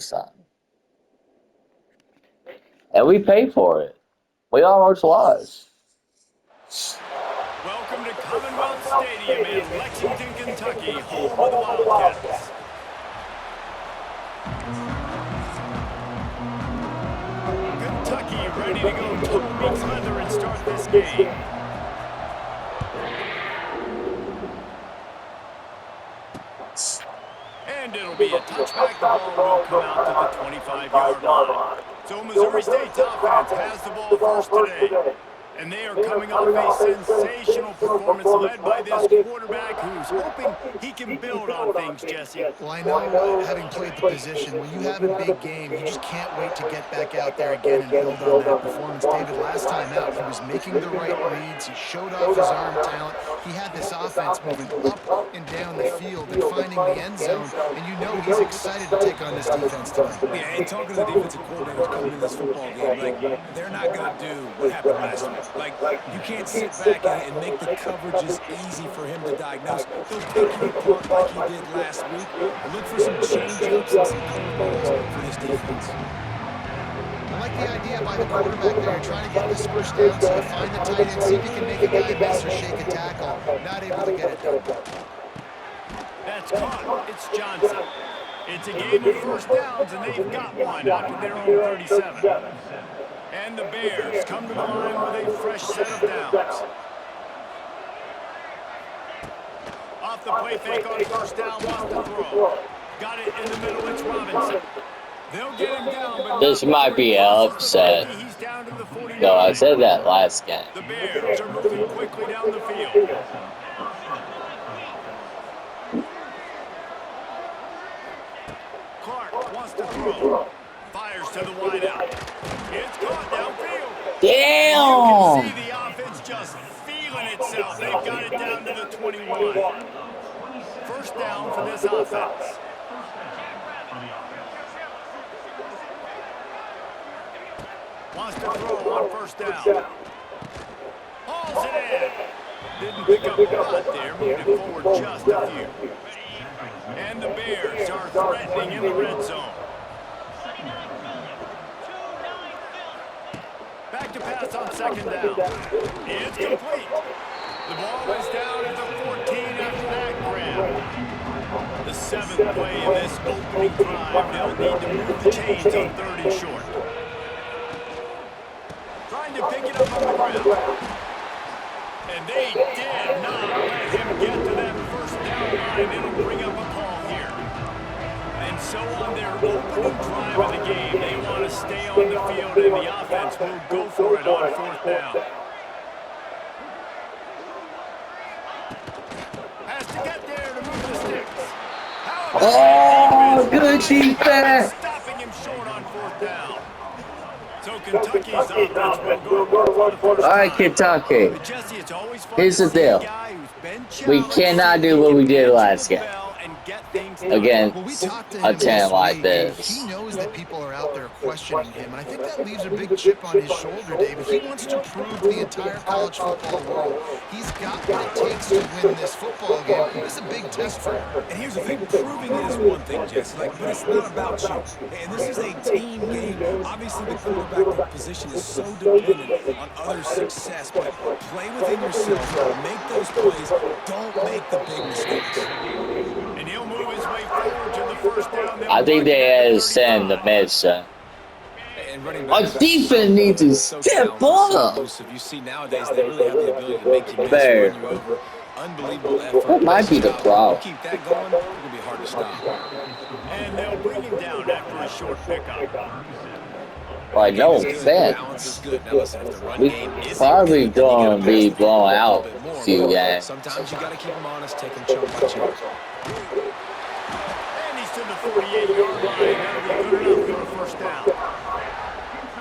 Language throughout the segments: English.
son. And we paid for it. We almost lost. Welcome to Commonwealth Stadium in Lexington, Kentucky, home of the Wildcats. Kentucky ready to go toe meets leather and start this game. And it'll be a touchback. The ball will come out to the 25-yard line. So Missouri State's offense has the ball first today. And they are coming off a sensational performance led by this quarterback who's hoping he can build on things, Jesse. Well, I know, having played the position, when you have a big game, you just can't wait to get back out there again and build on that performance. David, last time out, he was making the right reads. He showed off his arm talent. He had this offense moving up and down the field and finding the end zone. And you know he's excited to take on this defense tonight. Yeah, and talking to the defensive coordinators coming into this football game, like, they're not going to do what happened last week. Like, you can't sit back and make the coverages easy for him to diagnose. He'll pick you apart like he did last week. Look for some change-ups and some curveballs for this defense. I like the idea by the quarterback there. You're trying to get this first down, so you find the tight end, see if you can make a guy miss or shake a tackle. Not able to get it done. That's caught. It's Johnson. It's a game of first downs, and they've got one up to their own 37. And the Bears come to the line with a fresh set of downs. Off the play fake on first down, wants to throw. Got it in the middle, it's Robinson. They'll get him down, but this might be an upset. He's down to the 49. No, I said that last game. The Bears are moving quickly down the field. Clark wants to throw. Fires to the wideout. It's caught downfield. Damn! You can see the offense just feeling itself. They've got it down to the 21. First down for this offense. Wants to throw on first down. Hauls it in. Didn't pick up a lot there. Moved it forward just a few. And the Bears are threatening in the red zone. Back to pass on second down. It's complete. The ball is down at the 14 after that grab. The seventh play of this opening drive. They'll need to move the chains on 3rd and short. Trying to pick it up on the ground. And they did not let him get to that first down line. It'll bring up a call here. And so on their opening drive of the game, they want to stay on the field, and the offense will go for it on 4th down. Has to get there to move the sticks. Oh, good defense! Stopping him short on 4th down. So Kentucky's offense will go for the first All right, time. Kentucky. Jesse, it's always fun Here's to the see a deal. guy who's been We challenged cannot so do he what can we did answer last the game. bell and get things done. Again, Well, we talked to a him 10 like week, this. He knows that people are out there questioning him, and I think that leaves a big chip on his shoulder, David. He wants to prove to the entire college football world he's got what it takes to win this football game. This is a big test for him. And here's the thing, proving it is one thing, Jesse, but it's not about you. And this is a team game. Obviously, the quarterback position is so dependent on others' success, but play within yourself, make those plays, don't make the big mistakes. And he'll move his way forward to the first down. I think they had to send the message. And running Our backs defense needs to so step talented, so up. elusive. You see nowadays they really have the ability to make you miss, Bear. run you over. Unbelievable effort. That might be the problem. Keep that going, it'll be hard to stop. And they'll bring him down after a short pickup. Like, no Balance offense. is good. Now listen, if the run We game isn't probably good, then you gonna gotta be pass the blown ball a out little bit more. a few games. Sometimes you got to keep them honest, take them chunk by chunk. And he's to the 48-yard line. That'll be good enough for a first down.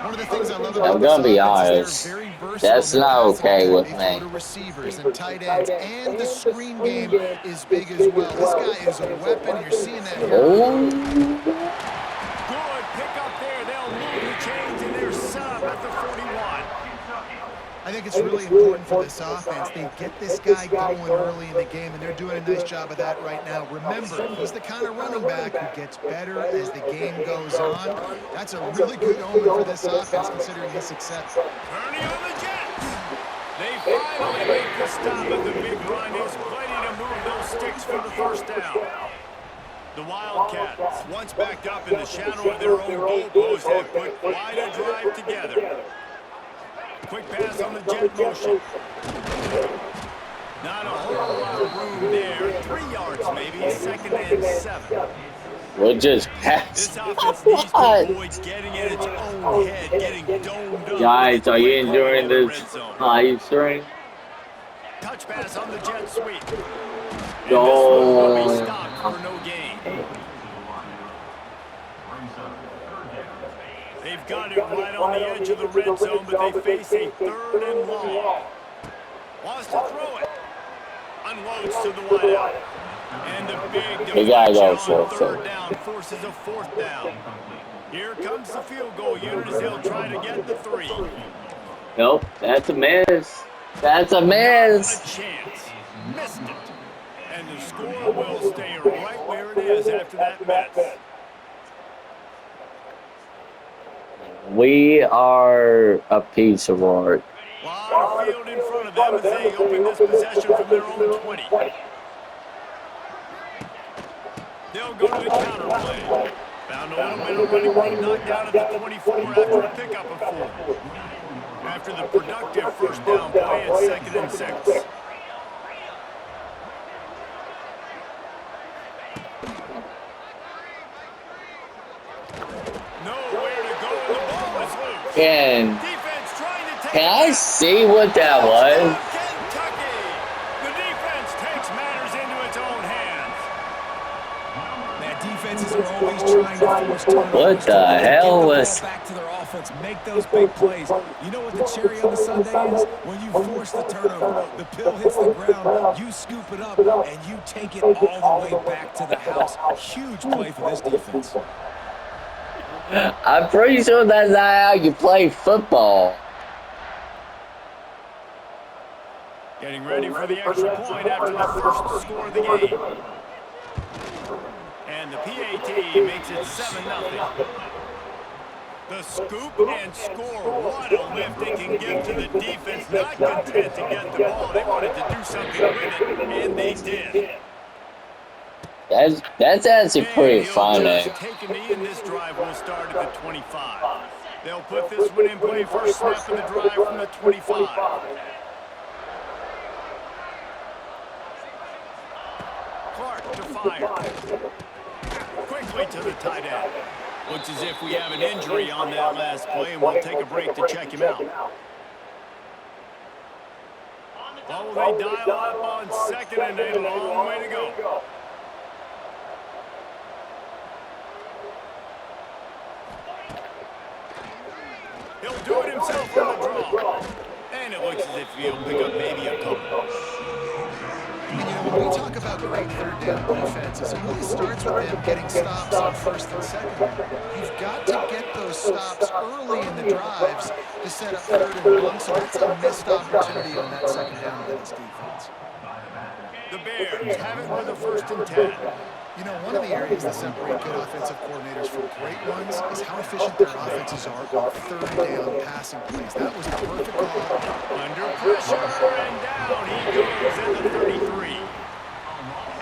One of the things I love about I'm gonna this be offense is honest. they're very versatile. That's not okay with They me. throw to receivers and tight ends, and the screen game is big as well. This guy is a weapon. You're seeing that here. Oh, Good pick up there. They'll move the chains, and they're set up at the 41. I I think it's really important for this offense. They get this guy going early in the game, and they're doing a nice job of that right now. Remember, he's the kind of running back who gets better as the game goes on. That's a really good omen for this offense, considering his success. Bernie on the Jets. They finally make the stop of the big run. Is plenty to move those sticks for the first down. The Wildcats, once backed up in the shadow of their own goalpost, have put quite a drive together. Quick pass on the jet motion. Not a whole lot of room there. 3 yards maybe, 2nd and 7. We'll just pass. This offense needs to avoid getting in its own head, getting domed up. Guys, are you enjoying this live stream? Touch pass on the jet sweep. And No. this one will be stopped for no gain. They've got it right on the edge of the red zone, but they face a 3rd and long. Wants to throw it. Unloads to the wideout. And the big deflection on 3rd down forces a 4th down. Here comes the field goal unit as they'll try to get the 3. Nope, that's a miss. That's a miss. Not a chance. Missed it. And the score will stay right where it is after that miss. We are a piece of art. Lot of field in front of them as they open this possession from their own 20. They'll go to the counter play. Found a little bit of running room knocked down at the 24 after a pickup of 4. After the productive first down play at 2nd and 6. Nowhere to go, and the ball is loose. Can Defense trying to take I see what that was? Kentucky. The defense takes matters into its own hands. Man, defenses are always trying to force turnovers. What the hell was? Back to their offense, make those big plays. You know what the cherry on the sundae is? When you force the turnover, the pill hits the ground, you scoop it up, and you take it all the way back to the house. Huge play for this defense. I'm pretty sure that's not how you play football. Getting ready for the extra point after the first score of the game. And the PAT makes it 7-0. The scoop and score. What a lift they can give to the defense. Not content to get the ball. They wanted to do something with it, and they did. That's actually pretty funny. Take a knee, and this drive will start at the 25. They'll put this one in play. First snap of the drive from the 25. Clark to fire. Quickly to the tight end. Looks as if we have an injury on that last play, and we'll take a break to check him out. Oh, they dial up on 2nd and a long way to go. He'll do it himself on the draw. And it looks as if he'll pick up maybe a couple. And, when we talk about great 3rd down defenses, it really starts with them getting stops on 1st and 2nd. You've got to get those stops early in the drives to set up 3rd and 1, so that's a missed opportunity on that 2nd down by this defense. The Bears have it with a 1st and 10. One of the areas that separate good offensive coordinators from great ones is how efficient their offenses are on 3rd down passing plays. That was the perfect call. Under pressure, and down he goes at the 33.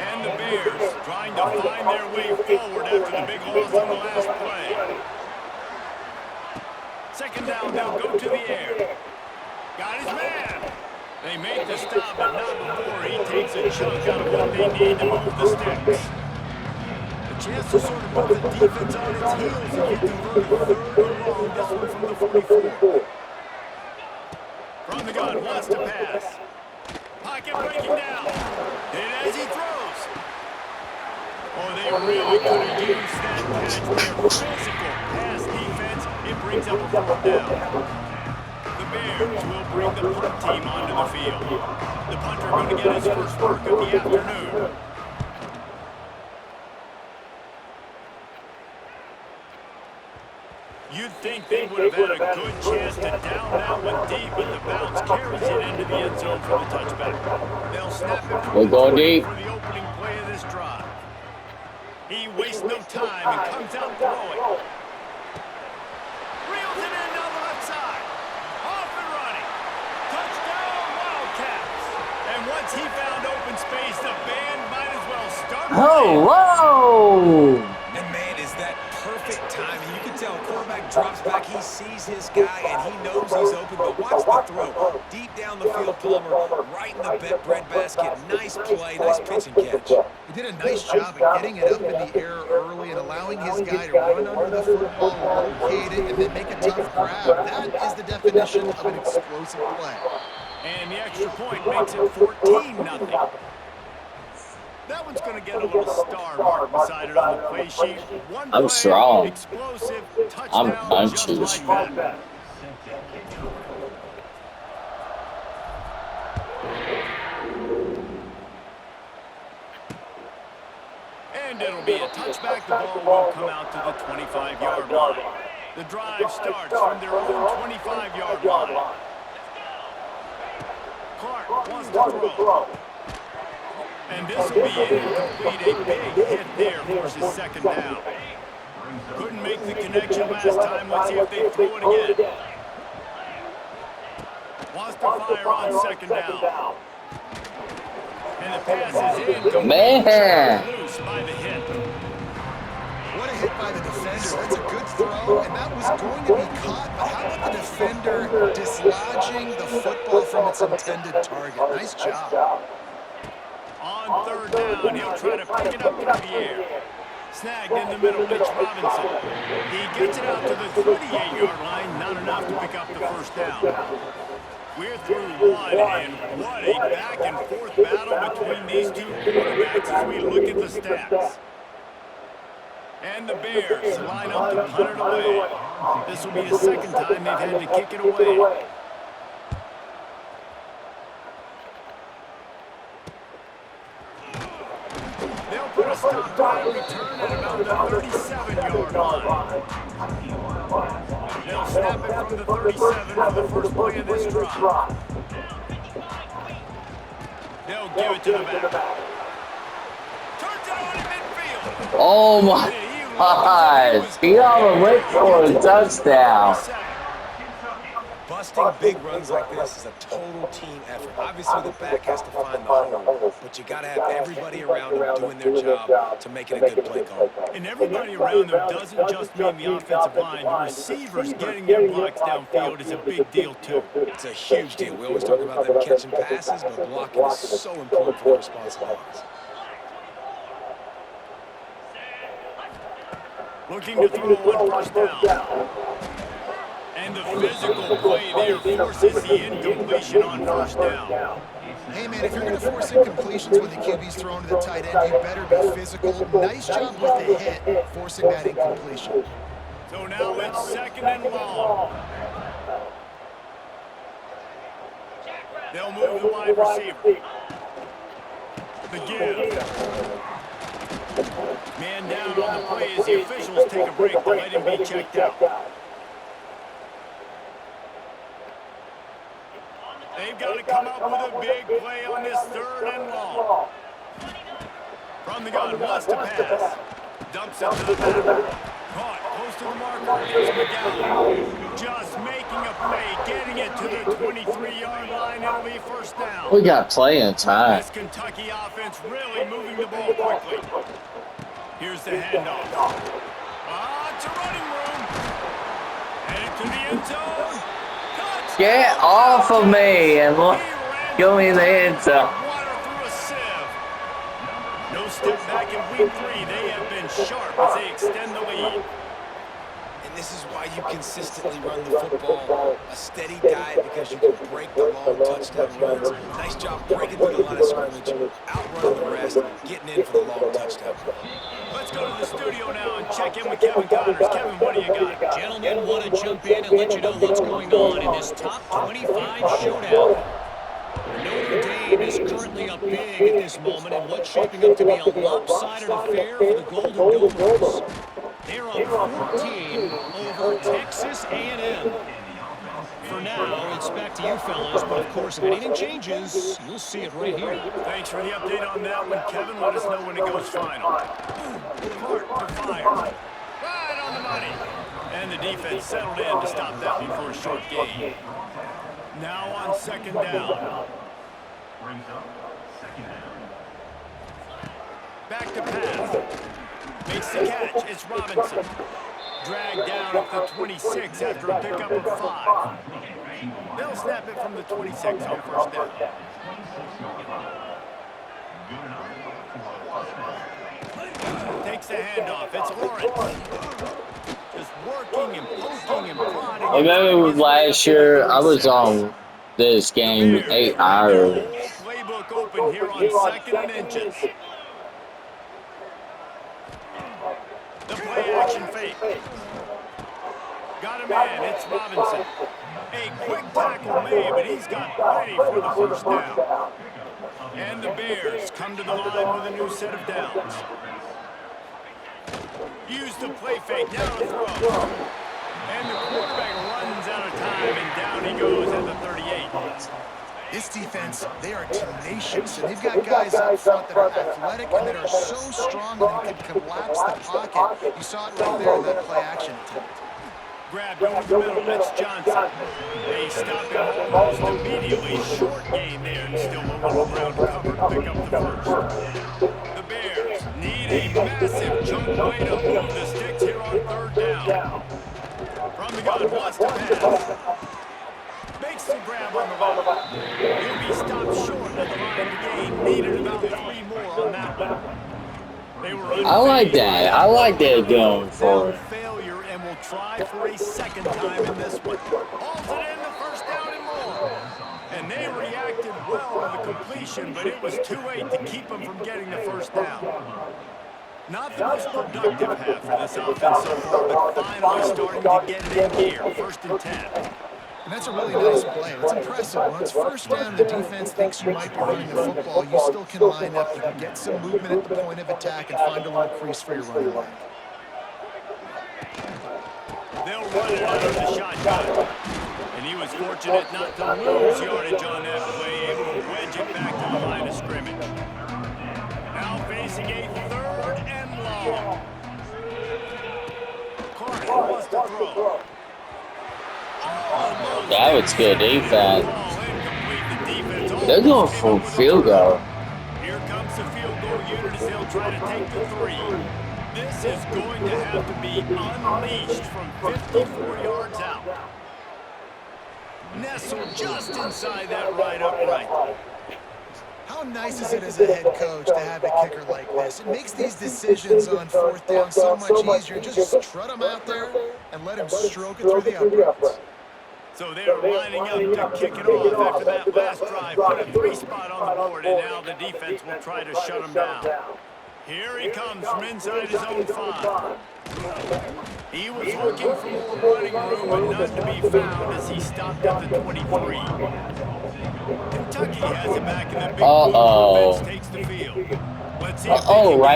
And the Bears trying to find their way forward after the big loss on the last play. 2nd down, they'll go to the air. Got his man. They make the stop, but not before he takes a chunk out of what they need to move the sticks. A chance to sort of put the defense on its heels and get converted 3rd and long. This one from the 44. From the gun, wants to pass. Pocket breaking down. And as he throws. Oh, they really could have used that catch there. Physical pass defense. It brings up a 4th down. The Bears will bring the punt team onto the field. The punter going to get his first work of the afternoon. You'd think they would have had a good chance to down that one deep, but the bounce carries it into the end zone for the touchback. They'll snap it from We're the going 20 deep. for the opening play of this drive. He wastes no time and comes out throwing. Reels it in down the left side. Off and running. Touchdown, Wildcats. And once he found open space, the band might as well start playing. Oh, whoa! And man, is that perfect timing. You can tell quarterback drops back, he sees his guy, and he knows he's open, but watch the throw. Deep down the field, Palmer, right in the breadbasket. Nice play, nice pitch and catch. He did a nice job at getting it up in the air early and allowing his guy to run under the football, locate it, and then make a tough grab. That is the definition of an explosive play. And the extra point makes it 14-0. That one's going to get a little star mark beside it on the play sheet. One I'm play, strong. explosive, I'm touchdown, just punches. like that. And it'll be a touchback. The ball will come out to the 25-yard line. The drive starts from their own 25-yard line. Clark wants to throw. And this will be incomplete. A big hit there forces second down. Couldn't make the connection last time. Let's see if they throw it again. Wants to fire on second down. And the pass is incomplete. Man. Loose by the hit. What a hit by the defender. That's a good throw, and that was going to be caught, but how about the defender dislodging the football from its intended target? Nice job. On third down, he'll try to pick it up through the air. Snagged in the middle, Mitch Robinson. He gets it out to the 28-yard line, not enough to pick up the first down. We're through one, and what a back-and-forth battle between these two quarterbacks as we look at the stats. And the Bears line up to punt it away. This will be the second time they've had to kick it away. They'll put a stop to that return at about the 37-yard line. They'll snap it from the 37 for the first play of this drive. They'll give it to the back. Turns it on in midfield. Oh my gosh! He almost went for a touchdown. Busting big runs like this is a total team effort. Obviously, the back has to find the hole, but you got to have everybody around them doing their job to make it a good play call. And everybody around them doesn't just mean the offensive line. The receivers getting their blocks downfield is a big deal, too. It's a huge deal. We always talk about them catching passes, but blocking is so important for the responsive lines. Looking to throw one first down. And the physical play there forces the incompletion on first down. Hey, man, if you're going to force incompletions when the QB's thrown to the tight end, you better be physical. Nice job with the hit, forcing that incompletion. So now it's second and long. They'll move the wide receiver. The give. Man down on the play as the officials take a break to let him be checked out. They've got to come up with a big play on this third and long. From the gun, wants to pass. Dumps it to the back. Caught close to the marker. It's McGowan. Just making a play, getting it to the 23-yard line. It'll be first down. We got playing time. This Kentucky offense really moving the ball quickly. Here's the handoff. It's a running room. Headed to the end zone. Touchdown. Get off of me and look, go in the end zone. Water through a sieve. No step back in week 3. They have been sharp as they extend the lead. And this is why you consistently run the football. A steady diet because you can break the long touchdown runs. Nice job breaking through the line of scrimmage, outrunning the rest, getting in for the long touchdown run. Let's go to the studio now and check in with Kevin Connors. Kevin, what do you got? Gentlemen, want to jump in and let you know what's going on in this top 25 showdown. Notre Dame is currently up big at this moment in what's shaping up to be a lopsided affair for the Golden Gophers. They're up 14 over Texas A&M. For now, it's back to you fellas, but of course, if anything changes, you'll see it right here. Thanks for the update on that one, Kevin. Let us know when it goes final. Clark to fire. Right on the money. And the defense settled in to stop that before a short gain. Now on second down. Back to pass. Makes the catch. It's Robinson. Dragged down at the 26 after a pickup of 5. They'll snap it from the 26 on first down. Takes the handoff. It's Lawrence. Just working and poking and prodding. I remember last year I was on this game 8 hours. Playbook open here on second and inches. The play action fake. Got a man. It's Robinson. A quick tackle made, but he's got plenty for the first down. And the Bears come to the line with a new set of downs. Use the play fake. Now to throw. And the quarterback runs out of time, and down he goes at the 38. This defense, they are tenacious, and they've got guys up front that are athletic and that are so strong that they can collapse the pocket. You saw it right there in that play action attempt. Grabbed over the middle, that's Johnson. They stop him almost immediately. Short gain there, and still a little ground cover to pick up the first. The Bears need a massive chunk play to move the sticks here on third down. From the gun, wants to pass. Makes the grab on the left. He'll be stopped short at the line to gain. Needed about 3 more on that one. They were I like that. I like that going for it. Failure, and will try for a second time in this one. Hauls it in the first down and more. And they reacted well to the completion, but it was too late to keep them from getting the first down. Not the most productive half for this offense so far, but finally starting to get it in gear. First and 10. And that's a really nice play. It's impressive. When it's first down and the defense thinks you might be running the football, you still can line up. You can get some movement at the point of attack and find a little crease for your running back. They'll run it out of the shotgun. And he was fortunate not to lose yardage on that play, able to wedge it back to the line of scrimmage. Now facing a third and long. Clark wants to throw. That was good defense. They're going for a field goal. Here comes the field goal unit as they'll try to take the 3. This is going to have to be unleashed from 54 yards out. Nestled just inside that right upright. How nice is it as a head coach to have a kicker like this? It makes these decisions on fourth down so much easier. Just trot him out there and let him stroke it through the uprights. So they're lining up to kick it off after that last drive. Put a 3-spot on the board, and now the defense will try to shut him down. Here he comes from inside his own 5. He was looking for more running room, but none to be found as he stopped at the 23. Kentucky has it back in the big blue. Offense takes the field. Let's see if they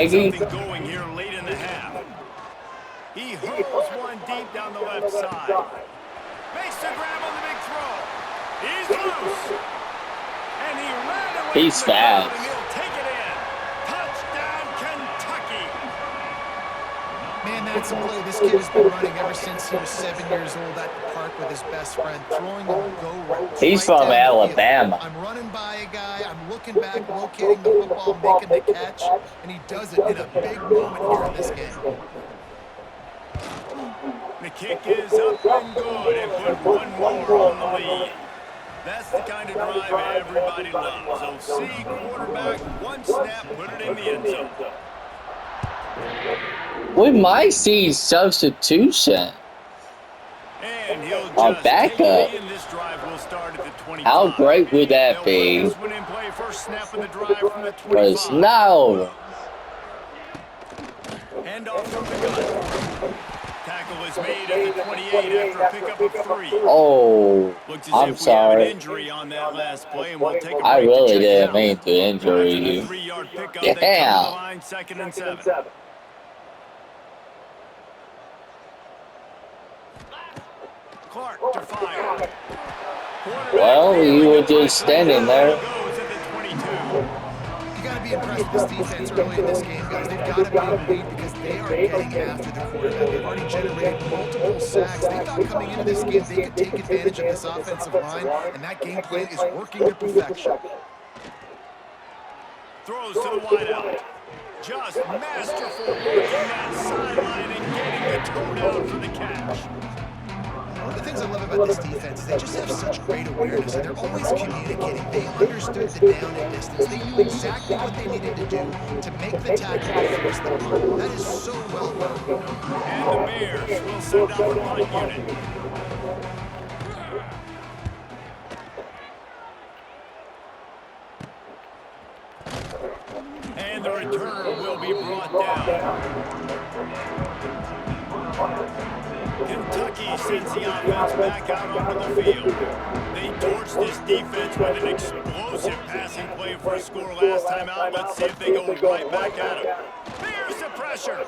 can get something going here late in the half. He hurls one deep down the left side. Makes the grab on the big throw. He's loose. And he ran away. He's fast. And he'll take it in. Touchdown, Kentucky. Man, that's a play this kid has been running ever since he was 7 years old at the park with his best friend, throwing a go route. He's from Alabama. I'm running by a guy, I'm looking back, locating the football, making the catch, and he does it in a big moment here in this game. The kick is up and good, and put one more on the lead. That's the kind of drive everybody loves. So see quarterback, one snap, put it in the end zone. We might see substitution. And he'll Our just backup. take it in. This drive will start at the 25. How great would that They'll be? put this one in play. First snap of the drive from the 25. Because now, Hand off from the gun. Tackle is made at the 28 after a pickup of 3. oh, Looks as I'm if we have an sorry. injury on that last play, and we'll take a I break to really check it didn't out. mean to injure After the you. 3-yard pickup, they come to the Yeah. line, 2nd and 7. Clark to fire. Well, you were just standing there. Goes at the 22. You got to be impressed with this defense early in this game, guys. They've got to be in the lead because they are getting after the quarterback. They've already generated multiple sacks. They thought coming into this game they could take advantage of this offensive line, and that game plan is working to perfection. Throws to the wideout. Just masterful working that sideline and getting the toe down for the catch. One of the things I love about this defense is they just have such great awareness, and they're always communicating. They understood the down and distance. They knew exactly what they needed to do to make the tackle and force the punt. That is so well done. And the Bears will send out the punt unit. And the return will be brought down. Kentucky sends the offense back out onto the field. They torched this defense with an explosive passing play for a score last time out. Let's see if they go right back at it. There's the pressure.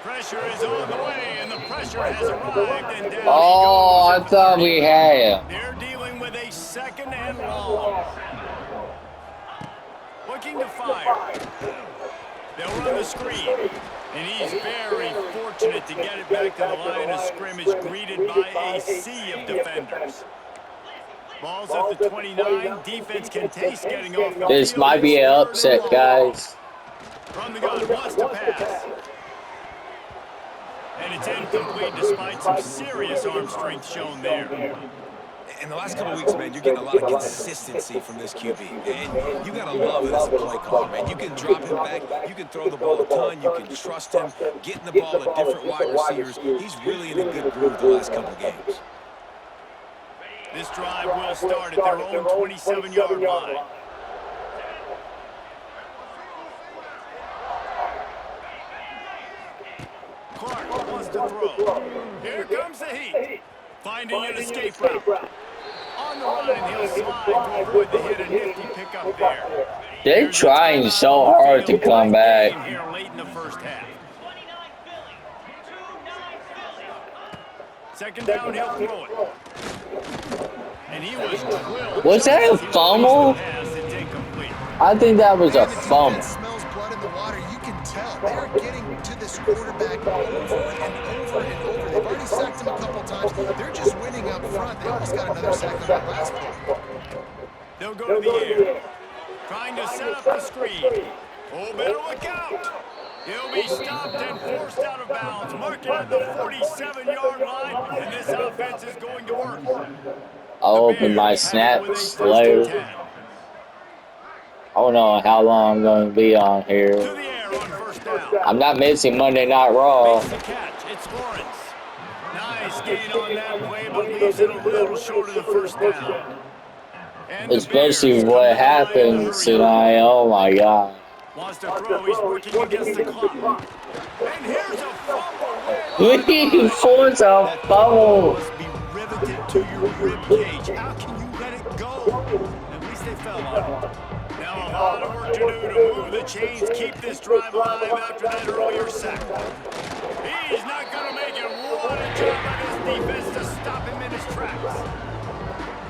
Pressure is on the way, and the pressure has arrived. And down Oh, he I goes. thought we had him. They're dealing with a second and long. Looking to fire. They'll run the screen. And he's very fortunate to get it back to the line of scrimmage, greeted by a sea of defenders. Ball's at the 29. Defense can taste getting off the This field. might be an upset, guys. From the gun, wants to pass. And it's incomplete despite some serious arm strength shown there. In the last couple of weeks, man, you're getting a lot of consistency from this QB. And you got to love it as a play caller, man. You can drop him back. You can throw the ball a ton. You can trust him, getting the ball to different wide receivers. He's really in a good groove the last couple of games. This drive will start at their own 27-yard line. Clark wants to throw. Here comes the heat. Finding an escape route. On the run, he'll slide to avoid the hit. A nifty pickup there. They're trying so hard to come back. Here late in the first half. Second down, he'll throw it. And he was drilled. Was that a fumble? It's incomplete. I think that was a And the fumble. defense smells blood in the water. You can tell they're getting to this quarterback over and over and over. They've already sacked him a couple times. They're just winning up front. They almost got another sack on that last play. They'll go to the air. Trying to set up the screen. Oh, better look out. He'll be stopped and forced out of bounds. Marking at the 47-yard line. And this offense is going to work. I'll open my snaps later. I don't know how long I'm going to be on here. To the air on first down. I'm not missing Monday Night Raw. Makes the catch. It's Lawrence. Nice gain on that play, but leaves it a little short of the first down. And the Especially Bears what come to the line to happens hurry up. tonight. Oh my God. Wants to throw. He's working against the clock. And here's a fumble. We force a fumble. Must be riveted to your rib cage. How can you let it go? At least they fell on it. Now a lot of work to do to move the chains, keep this drive alive after that earlier sack. He's not going to make it. What a job by this defense to stop him in his tracks.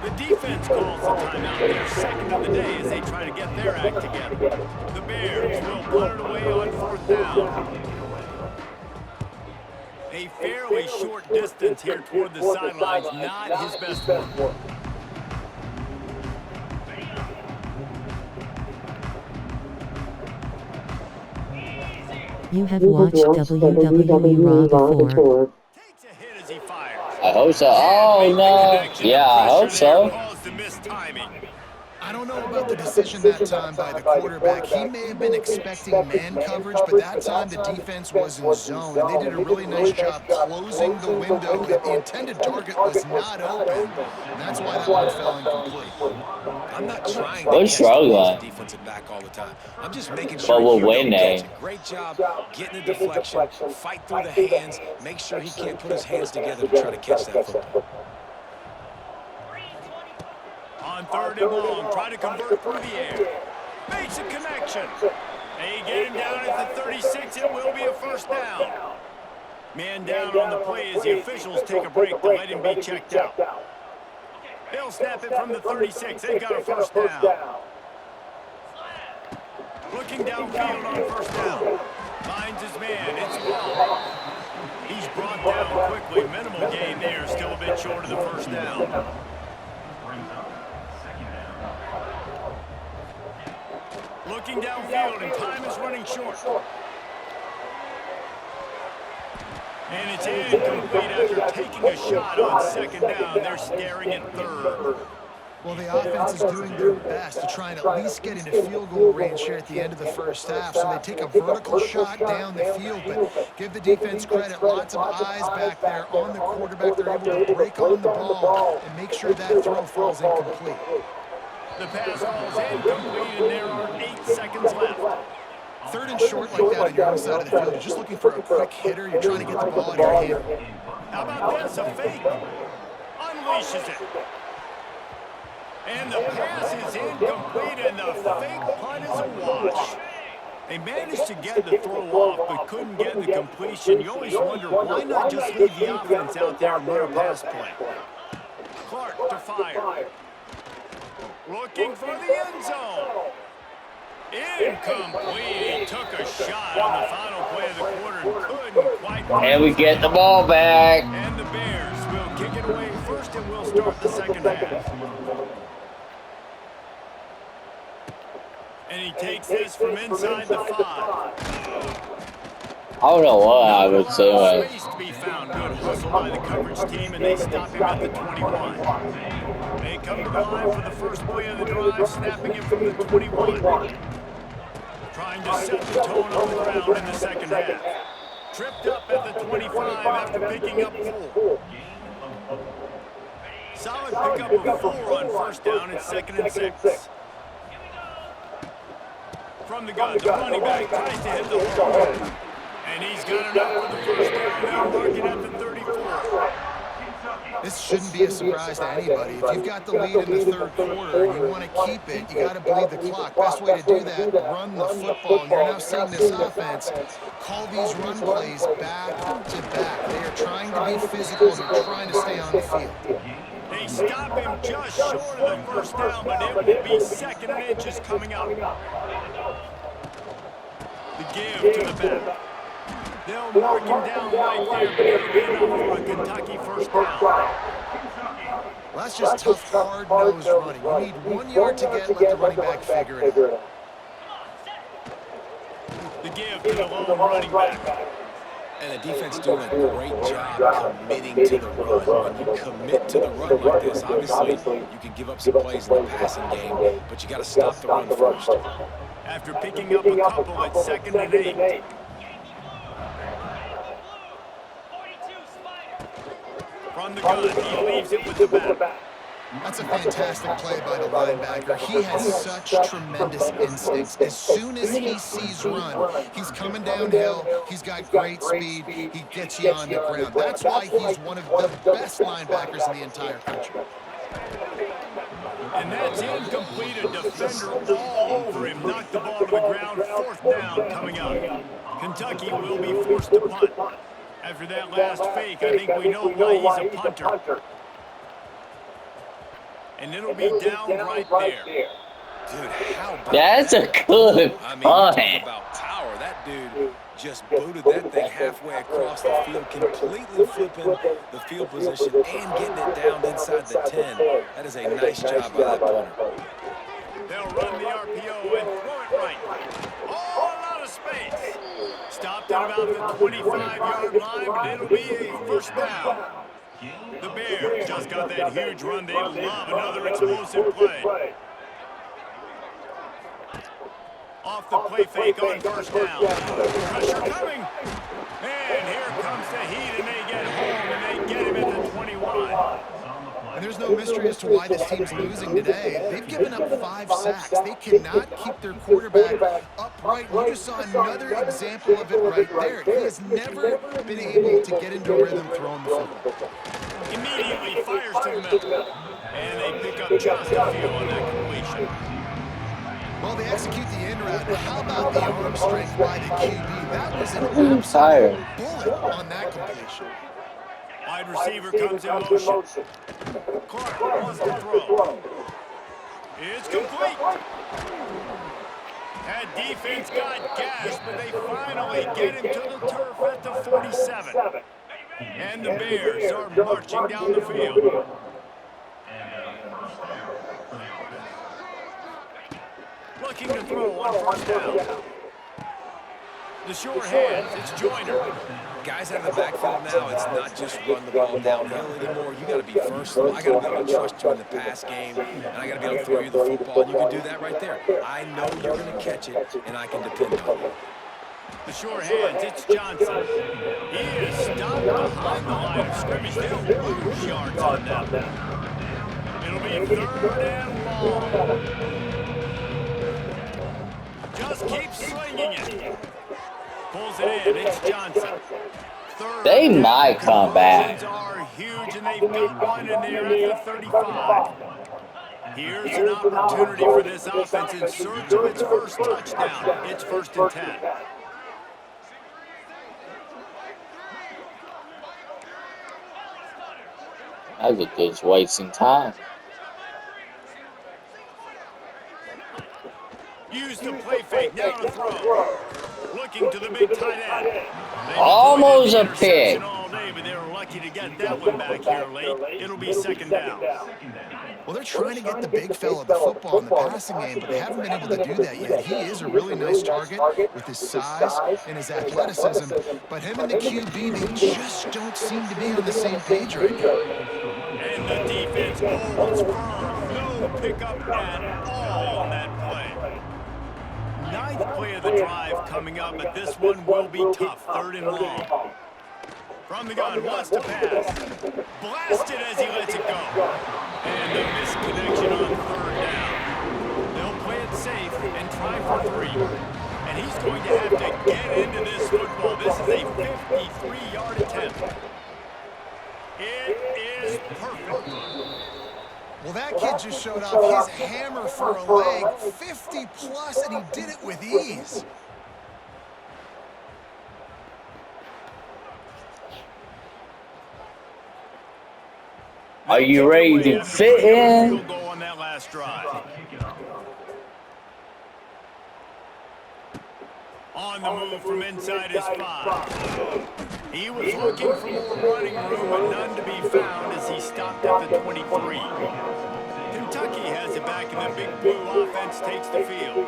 The defense calls the timeout. Their second of the day as they try to get their act together. The Bears will punt it away on fourth down. A fairly short distance here toward the sidelines. Not his best work. You have watched WWE Raw before. Takes a hit as he fires. I hope so. Oh no. Yeah, I hope so. Caused the missed timing. I don't know about the decision that time by the quarterback. He may have been expecting man coverage, but that time the defense was in zone, and they did a really nice job closing the window. The intended target was not open, and that's why that one fell incomplete. I'm not trying We're to struggling. the defensive back all the time. I'm just making But sure we're you don't winning. catch it. Great job getting the deflection, fight through the hands, make sure he can't put his hands together to try to catch that football. On third and long, try to convert through the air. Makes a connection. They get him down at the 36. It will be a first down. Man down on the play as the officials take a break to let him be checked out. They'll snap it from the 36. They've got a first down. Looking downfield on first down. Finds his man. It's Paul. He's brought down quickly. Minimal gain there. Still a bit short of the first down. Looking downfield, and time is running short. And it's incomplete after taking a shot on second down. They're staring at third. Well, the offense is doing their best to try and at least get into field goal range here at the end of the first half. So they take a vertical shot down the field, but give the defense credit. Lots of eyes back there on the quarterback. They're able to break on the ball and make sure that throw falls incomplete. The pass falls incomplete, and there are 8 seconds left. Third and short like that on your own side of the field. You're just looking for a quick hitter. You're trying to get the ball out of your hand. How about this? A fake. Unleashes it. And the pass is incomplete, and the fake punt is a wash. They managed to get the throw off, but couldn't get the completion. You always wonder, why not just leave the offense out there and run a pass play? Clark to fire. Looking for the end zone. Incomplete. He took a shot on the final play of the quarter and couldn't quite. And we get the ball back. And the Bears will kick it away first, and we'll start the second half. And he takes this from inside the 5. I don't know what I was doing. Space to be found. Good hustle by the coverage team, and they stop him at the 21. They come to the line for the first play of the drive, snapping it from the 21. Trying to set the tone on the ground in the second half. Tripped up at the 25 after picking up 4. Solid pickup of 4 on first down. It's 2nd and 6. From the gun, the running back tries to hit the hole. And he's got enough for the first down. Now marking at the 34. This shouldn't be a surprise to anybody. If you've got the lead in the third quarter and you want to keep it, you got to bleed the clock. Best way to do that, run the football. And you're now seeing this offense call these run plays back to back. They are trying to be physical. They're trying to stay on the field. They stop him just short of the first down, but it will be 2nd and inches coming up. The give to the back. They'll mark him down right there, but it'll be enough for a Kentucky first down. Well, that's just tough, hard-nosed running. You need 1 yard to get, let the running back figure it out. The give to the lone running back. And the defense doing a great job committing to the run. When you commit to the run like this, obviously you can give up some plays in the passing game, but you got to stop the run first. After picking up a couple at 2nd and 8. From the gun, he leaves it with the back. That's a fantastic play by the linebacker. He has such tremendous instincts. As soon as he sees run, he's coming downhill. He's got great speed. He gets you on the ground. That's why he's one of the best linebackers in the entire country. And that's incomplete. A defender all over him. Knocked the ball to the ground. 4th down coming up. Kentucky will be forced to punt. After that last fake, I think we know why he's a punter. And it'll be down right there. Dude, how about That's a good talk punt. about power. That dude just booted that thing halfway across the field, completely flipping the field position and getting it down inside the 10. That is a nice job by that punter. They'll run the RPO and throw it right. All out of space. Stopped at about the 25-yard line, but it'll be a first down. The Bears just got that huge run. They love another explosive play. Off the play fake on first down. Pressure coming. And here comes the heat, and they get home, and they get him at the 21. And there's no mystery as to why this team's losing today. They've given up 5 sacks. They cannot keep their quarterback upright. You just saw another example of it right there. He has never been able to get into rhythm throwing the football. Immediately fires to the middle. And they pick up just a few on that completion. Well, they execute the in route. Now, how about the arm strength by the QB? That was an He's tired. absolute bullet on that completion. Wide receiver comes in motion. Clark wants to throw. It's complete. That defense got gas, but they finally get him to the turf at the 47. And the Bears are marching down the field. Looking to throw on first down. The short hands, it's Joyner. Guys out of the backfield now, it's not just run the ball downhill anymore. You got to be versatile. I got to be able to trust you in the pass game, and I got to be able to throw you the football. And you can do that right there. I know you're going to catch it, and I can depend on you. The short hands, it's Johnson. He is stopped behind the line of scrimmage. They'll lose yards on that. It'll be 3rd and long. Just keep slinging it. Pulls it in, it's Johnson. They might come back. Are huge, and they've got one in there at the 35. Here's an opportunity for this offense in search of its first touchdown. It's 1st and 10. That was just wasting time. Use the play fake, now to throw. Looking to the big tight end. Almost a pick. All day, but they were lucky to get that one back here late. It'll be 2nd down. Well, they're trying to get the big fella the football in the passing game, but they haven't been able to do that yet. He is a really nice target with his size and his athleticism, but him and the QB, they just don't seem to be on the same page right now. And the defense holds firm. No pickup at all on that play. 9th play of the drive coming up, but this one will be tough. 3rd and long. From the gun, wants to pass. Blasted as he lets it go. And a misconnection on 3rd down. They'll play it safe and try for 3. And he's going to have to get into this football. This is a 53-yard attempt. It is perfect. Well, that kid just showed off his hammer for a leg, 50-plus, and he did it with ease. Are you ready to fit in? On that last drive. On the move from inside his 5. He was looking for more running room, but none to be found as he stopped at the 23. Kentucky has it back, and the Big Blue offense takes the field.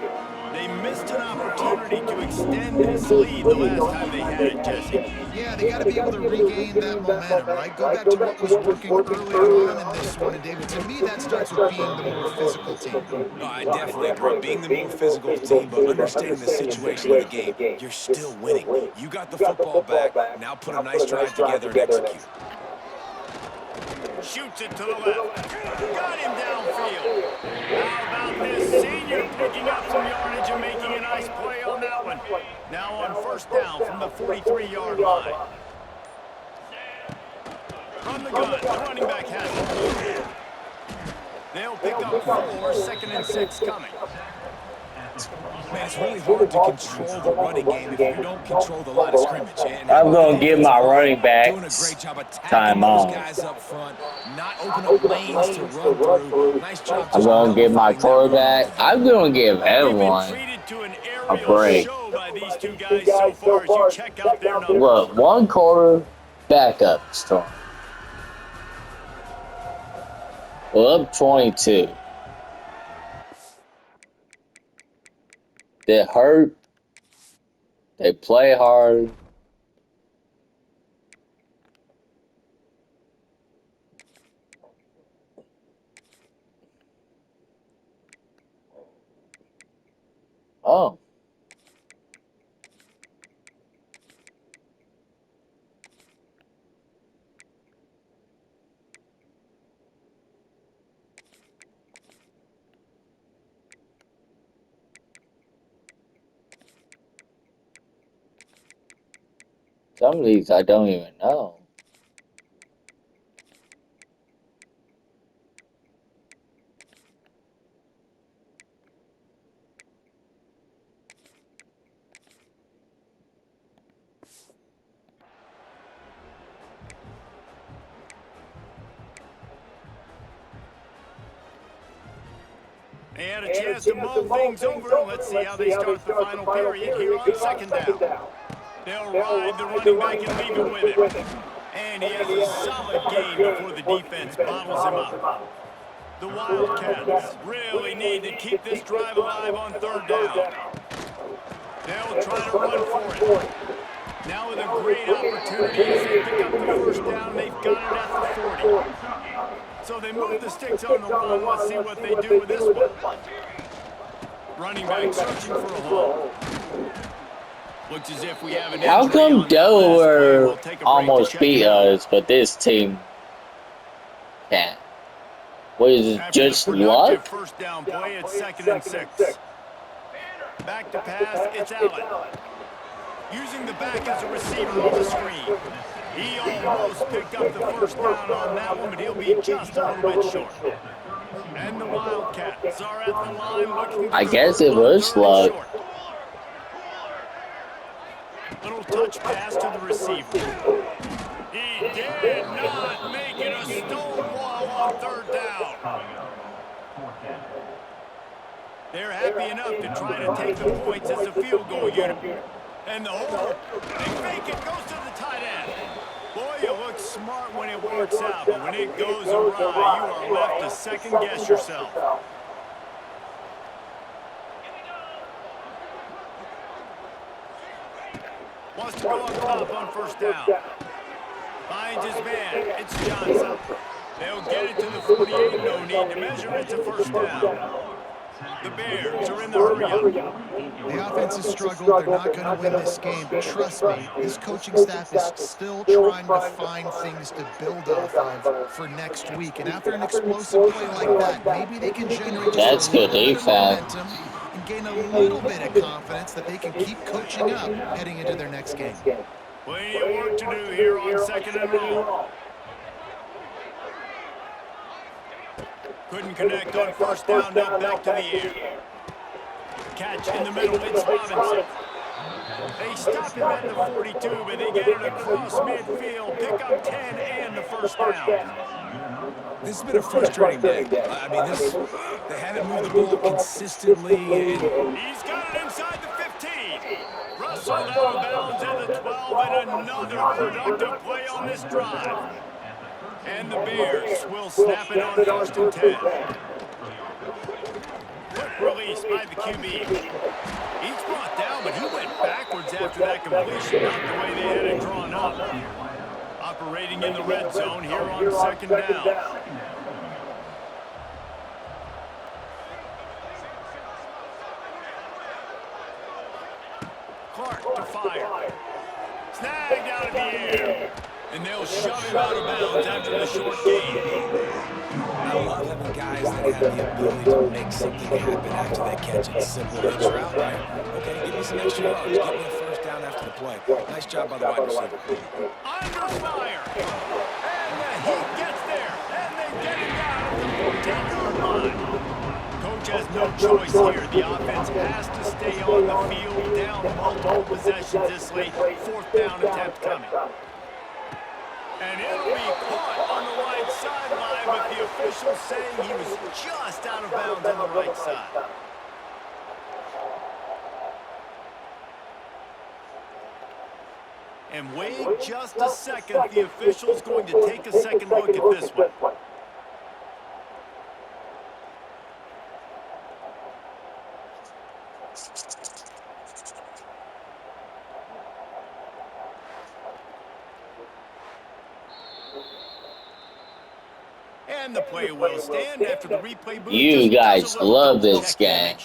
They missed an opportunity to extend this lead the last time they had it, Jesse. Yeah, they got to be able to regain that momentum, right? Go back to what was working earlier on in this one, and David, to me, that starts with being the more physical team. No, I definitely agree. Being the more physical team, but understanding the situation of the game, you're still winning. You got the football back. Now put a nice drive together and execute. Shoots it to the left. Got him downfield. How about this senior picking up some yardage and making a nice play on that one. Now on 1st down from the 43-yard line. From the gun, the running back has it. They'll pick up 4, 2nd and 6 coming. Man, it's really hard to control the running game if you don't control the line of scrimmage. And I'm going to give my running back doing a great job attacking time those off. guys up front, not opening up lanes to run through. Nice job. I'm going to give my quarterback. I'm going to give everyone a break. Look, 1 quarter backup storm. We're up 22. They hurt. They play hard. Oh. Some of these I don't even know. They had a chance to mull things over. Let's see how they start the final period here on second down. They'll ride the running back and leave it with him. And he has a solid gain before the defense bottles him up. The Wildcats really need to keep this drive alive on third down. They'll try to run for it. Now with a great opportunity as they pick up the first down, they've got it at the 40. So they move the sticks on the run. Let's see what they do with this one. Running back searching for a hole. Looks as if we have an How injury come on that Delaware last play. We'll almost beat us, but this team can't? What is it, just luck? First down play, it's 2nd and 6. Back to pass, it's Allen. Using the back as a receiver on the screen. He almost picked up the first down on that one, but he'll be just a little bit short. And the Wildcats are at the line looking. I guess it was luck. Little touch pass to the receiver. He did not make it a stone wall on third down. They're happy enough to try to take the points as a field goal unit. And the hole, they fake it, goes to the tight end. Boy, you look smart when it works out, but when it goes awry, you are left to second-guess yourself. Wants to go up top on first down. Finds his man. It's Johnson. They'll get it to the 48. No need to measure. It's a first down. The Bears are in the hurry-up. The offense has struggled. They're not going to win this game. But trust me, this coaching staff is still trying to find things to build off of for next week. And after an explosive play like that, maybe they can generate just a little bit of momentum and gain a little bit of confidence that they can keep coaching up heading into their next game. Plenty of work to do here on 2nd and long. Couldn't connect on first down, now back to the air. Catch in the middle, it's Robinson. They stop him at the 42, but they get it across midfield, pick up 10 and the first down. This has been a frustrating day. I mean, they haven't moved the ball consistently. He's got it inside the 15. Russell out of bounds at the 12, and another productive play on this drive. And the Bears will snap it on 1st and 10. Quick release by the QB. He's brought down, but he went backwards after that completion, not the way they had it drawn up. Operating in the red zone here on 2nd down. Clark to fire. Snagged out of the air. And they'll shove him out of bounds after the short gain. I love having guys that have the ability to make something happen after they catch it. Simple hitch route, right? Okay, give me some extra yards. Give me a first down after the play. Nice job by the wide receiver. Under fire. And the heat gets there. And they get it down at the 10-yard line. Coach has no choice here. The offense has to stay on the field, down multiple possessions this late. 4th down attempt coming. And it'll be caught on the right sideline, but the officials saying he was just out of bounds on the right side. And wait just a second. The official's going to take a second look at this one. And the play will stand after the replay booth. You guys love this game.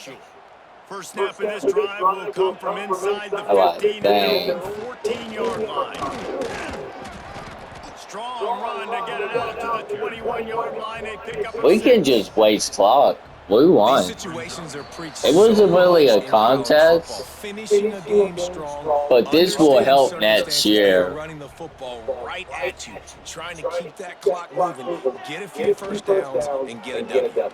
First snap of this drive will come from inside the 15 and the 14-yard line. Strong run to get it out to the 21-yard line. They pick up. We can just waste clock. We won. It wasn't really a contest, but this will help next year. Running the football right at you, trying to keep that clock moving, get a few first downs, and get it done.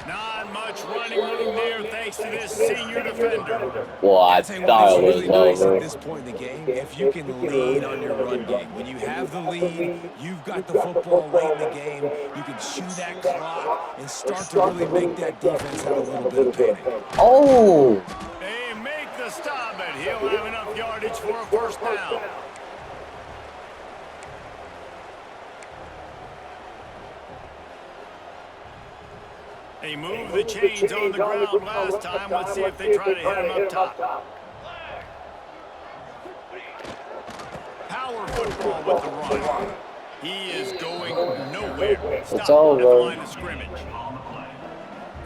Not much running room there thanks to this senior defender. Well, I I'll tell you what thought is it really was nice at over. this point in the game, if you can lead on your run game. When you have the lead, you've got the football late in the game, you can chew that clock and start to really make that defense have a little bit of payday. Oh! They make the stop, and he'll have enough yardage for a first down. They moved the chains on the ground last time. Let's see if they try to hit him up top. Power football with the run. He is going nowhere. It's Stop at the over. line of scrimmage.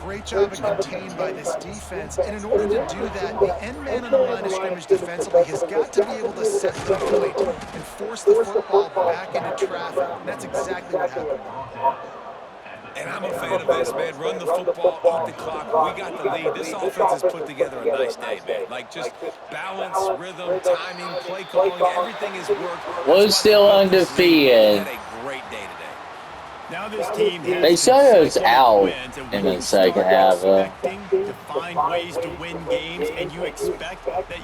Great job and contained by this defense. And in order to do that, the end man on the line of scrimmage defensively has got to be able to set the point and force the football back into traffic. And that's exactly what happened. And I'm a fan of this, man. Run the football, eat the clock. We got the lead. This offense has put together a nice day, man. Like, just balance, rhythm, timing, play calling, everything has worked. We're still undefeated. Had a great day today. Now this team has They shut us out wins, and in when the you second start half. expecting to find ways to win games, and you expect that